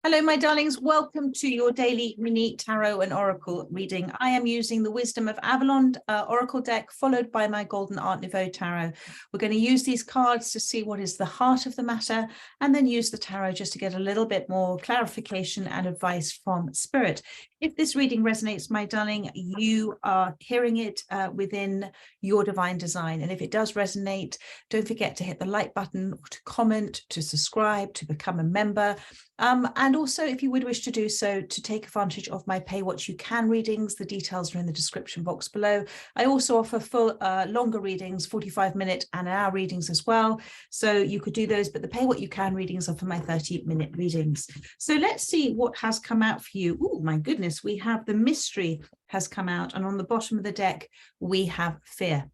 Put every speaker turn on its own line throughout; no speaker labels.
Hello, my darlings. Welcome to your daily mini tarot and oracle reading. I am using the Wisdom of Avalon oracle deck, followed by my Golden Art Nouveau tarot. We're going to use these cards to see what is the heart of the matter, and then use the tarot just to get a little bit more clarification and advice from Spirit. If this reading resonates, my darling, you are hearing it within your divine design. And if it does resonate, don't forget to hit the like button, to comment, to subscribe, to become a member. And also, if you would wish to do so, to take advantage of my Pay What You Can readings. The details are in the description box below. I also offer full longer readings, 45-minute and an hour readings as well. So you could do those, but the Pay What You Can readings are for my 30-minute readings. So let's see what has come out for you. Oh, my goodness, we have the mystery has come out. And on the bottom of the deck, we have fear.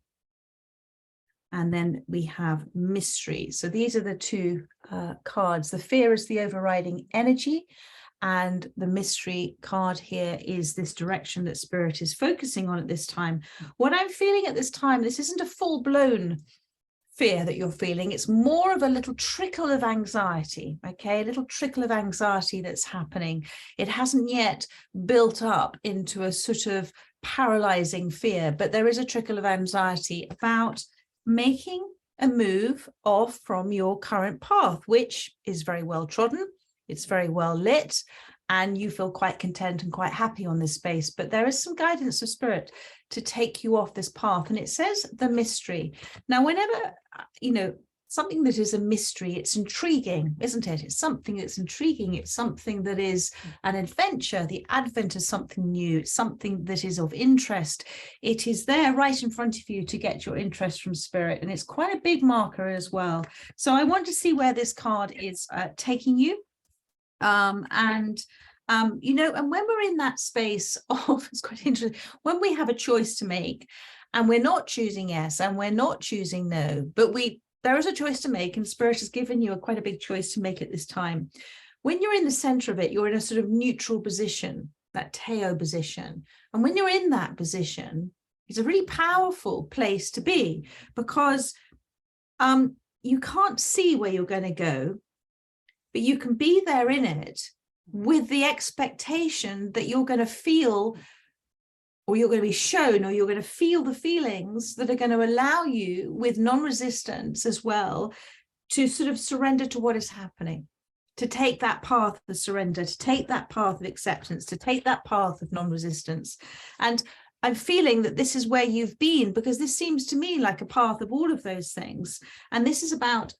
And then we have mystery. So these are the two cards. The fear is the overriding energy, and the mystery card here is this direction that Spirit is focusing on at this time. What I'm feeling at this time, this isn't a full-blown fear that you're feeling. It's more of a little trickle of anxiety, okay? A little trickle of anxiety that's happening. It hasn't yet built up into a sort of paralyzing fear, but there is a trickle of anxiety about making a move off from your current path, which is very well trodden, it's very well lit, and you feel quite content and quite happy on this space. But there is some guidance of Spirit to take you off this path. And it says the mystery. Now, whenever, something that is a mystery, it's intriguing, isn't it? It's something that's intriguing. It's something that is an adventure. The advent of something new, something that is of interest. It is there right in front of you to get your interest from Spirit. And it's quite a big marker as well. So I want to see where this card is taking you. And when we're in that space of, it's quite interesting, when we have a choice to make and we're not choosing yes and we're not choosing no, but there is a choice to make, and Spirit has given you quite a big choice to make at this time. When you're in the center of it, you're in a sort of neutral position, that Teo position. And when you're in that position, it's a really powerful place to be, because you can't see where you're going to go, but you can be there in it with the expectation that you're going to feel, or you're going to be shown, or you're going to feel the feelings that are going to allow you, with non-resistance as well, to sort of surrender to what is happening, to take that path of surrender, to take that path of acceptance, to take that path of non-resistance. And I'm feeling that this is where you've been, because this seems to me like a path of all of those things. And this is about,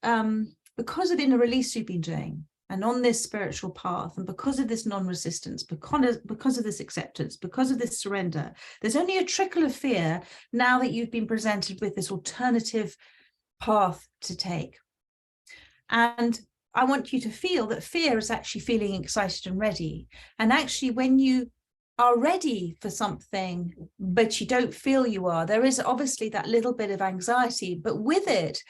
because of inner release you've been doing, and on this spiritual path, and because of this non-resistance, because of this acceptance, because of this surrender, there's only a trickle of fear now that you've been presented with this alternative path to take. And I want you to feel that fear is actually feeling excited and ready. And actually, when you are ready for something, but you don't feel you are, there is obviously that little bit of anxiety, but with it,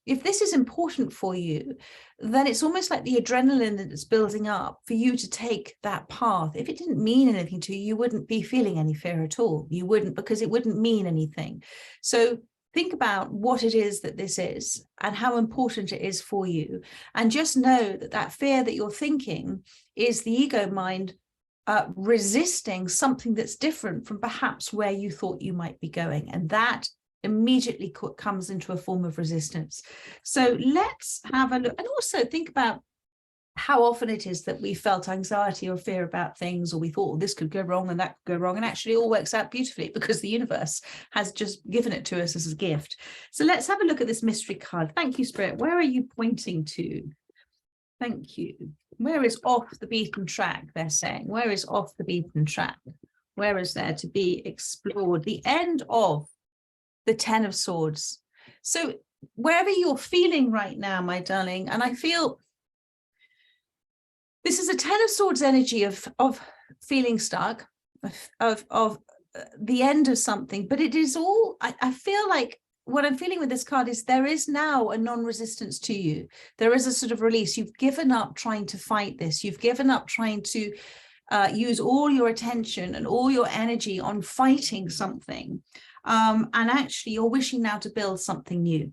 if this is important for you, then it's almost like the adrenaline that's building up for you to take that path. If it didn't mean anything to you, you wouldn't be feeling any fear at all. You wouldn't, because it wouldn't mean anything. So think about what it is that this is and how important it is for you. And just know that that fear that you're thinking is the ego mind resisting something that's different from perhaps where you thought you might be going. And that immediately comes into a form of resistance. So let's have a look, and also think about how often it is that we felt anxiety or fear about things, or we thought, oh, this could go wrong and that could go wrong, and actually it all works out beautifully because the universe has just given it to us as a gift. So let's have a look at this mystery card. Thank you, Spirit. Where are you pointing to? Thank you. Where is off the beaten track, they're saying? Where is off the beaten track? Where is there to be explored? The end of the 10 of Swords. So wherever you're feeling right now, my darling, and I feel this is a 10 of Swords energy of feeling stuck, of the end of something, but it is all, I feel like what I'm feeling with this card is there is now a non-resistance to you. There is a sort of release. You've given up trying to fight this. You've given up trying to use all your attention and all your energy on fighting something. And actually you're wishing now to build something new.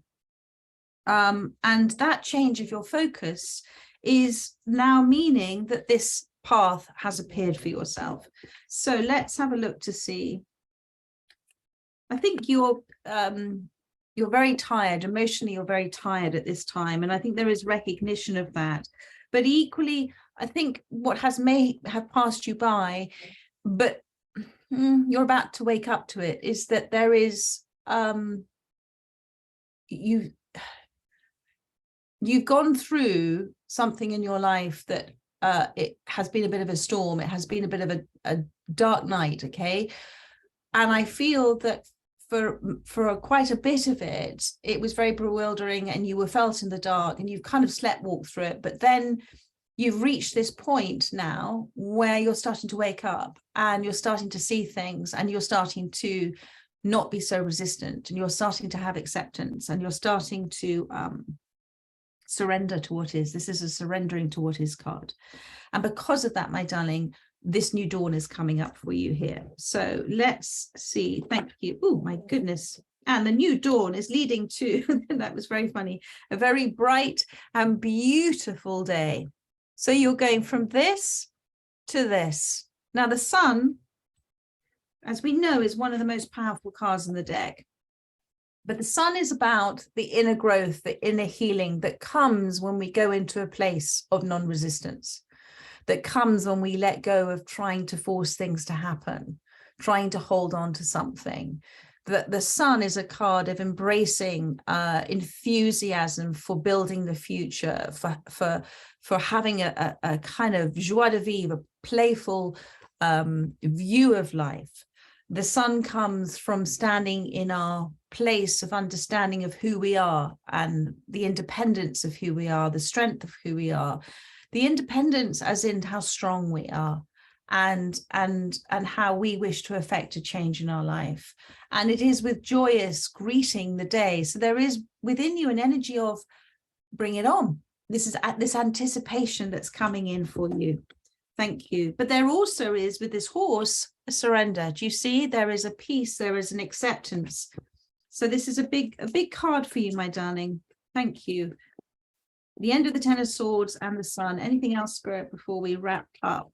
And that change of your focus is now meaning that this path has appeared for yourself. So let's have a look to see. I think you're very tired, emotionally, you're very tired at this time. And I think there is recognition of that. But equally, I think what may have passed you by, but you're about to wake up to it, is that there is, you've gone through something in your life that it has been a bit of a storm. It has been a bit of a dark night, okay? And I feel that for quite a bit of it, it was very bewildering and you were felt in the dark and you've kind of walked through it. But then you've reached this point now where you're starting to wake up and you're starting to see things and you're starting to not be so resistant and you're starting to have acceptance and you're starting to surrender to what is. This is a surrendering to what is card. And because of that, my darling, this new dawn is coming up for you here. So let's see. Thank you. Oh, my goodness. And the new dawn is leading to, that was very funny, a very bright and beautiful day. So you're going from this to this. Now, the sun, as we know, is one of the most powerful cards in the deck. But the sun is about the inner growth, the inner healing that comes when we go into a place of non-resistance, that comes when we let go of trying to force things to happen, trying to hold on to something. That the sun is a card of embracing enthusiasm for building the future, for having a kind of joie de vivre, a playful view of life. The sun comes from standing in our place of understanding of who we are and the independence of who we are, the strength of who we are, the independence as in how strong we are and how we wish to affect a change in our life. And it is with joyous greeting the day. So there is within you an energy of bring it on. This is this anticipation that's coming in for you. Thank you. But there also is with this horse, a surrender. Do you see? There is a peace, there is an acceptance. So this is a big card for you, my darling. Thank you. The end of the Ten of Swords and the Sun. Anything else, Spirit, before we wrap up?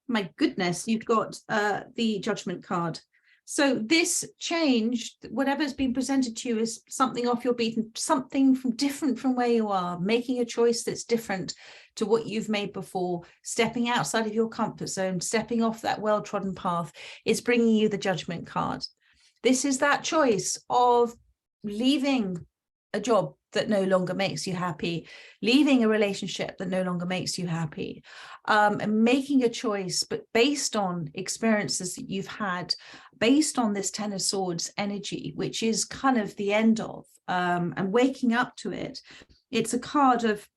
My goodness, you've got the Judgment card. So this change, whatever's been presented to you, is something off your beaten, something different from where you are, making a choice that's different to what you've made before, stepping outside of your comfort zone, stepping off that well-trodden path is bringing you the Judgment card. This is that choice of leaving a job that no longer makes you happy, leaving a relationship that no longer makes you happy, and making a choice, but based on experiences that you've had, based on this Ten of Swords energy, which is kind of the end of, and waking up to it. It's a card of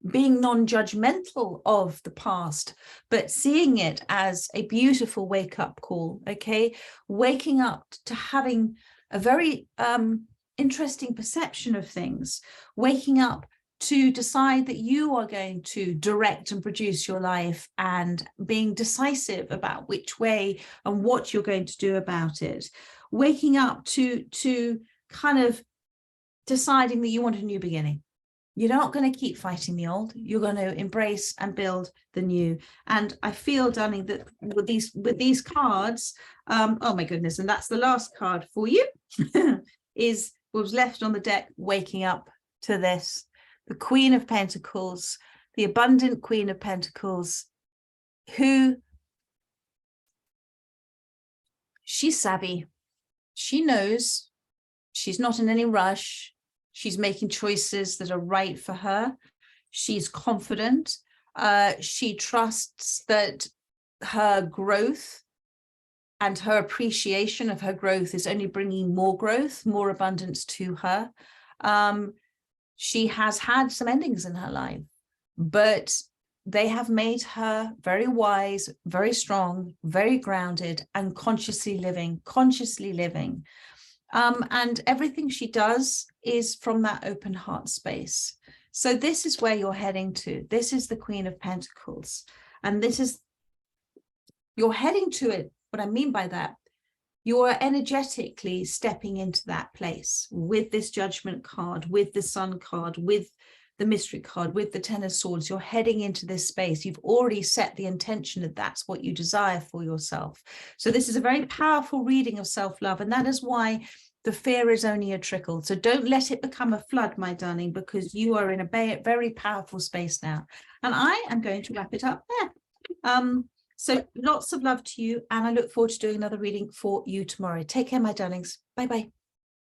being non-judgmental of the past, but seeing it as a beautiful wake-up call, okay? Waking up to having a very interesting perception of things, waking up to decide that you are going to direct and produce your life and being decisive about which way and what you're going to do about it, waking up to kind of deciding that you want a new beginning. You're not going to keep fighting the old. You're going to embrace and build the new. And I feel, darling, that with these cards, oh my goodness, and that's the last card for you, is what was left on the deck, waking up to this. The Queen of Pentacles, the abundant Queen of Pentacles, who, she's savvy. She knows she's not in any rush. She's making choices that are right for her. She's confident. She trusts that her growth and her appreciation of her growth is only bringing more growth, more abundance to her. She has had some endings in her life, but they have made her very wise, very strong, very grounded, and consciously living. And everything she does is from that open heart space. So this is where you're heading to. This is the Queen of Pentacles. And this is, you're heading to it. What I mean by that, You are energetically stepping into that place with this Judgment card, with the Sun card, with the Mystery card, with the Ten of Swords. You're heading into this space. You've already set the intention that that's what you desire for yourself. So this is a very powerful reading of self-love, and that is why the fear is only a trickle. So don't let it become a flood, my darling, because you are in a very powerful space now. And I am going to wrap it up there. So lots of love to you, and I look forward to doing another reading for you tomorrow. Take care, my darlings. Bye-bye.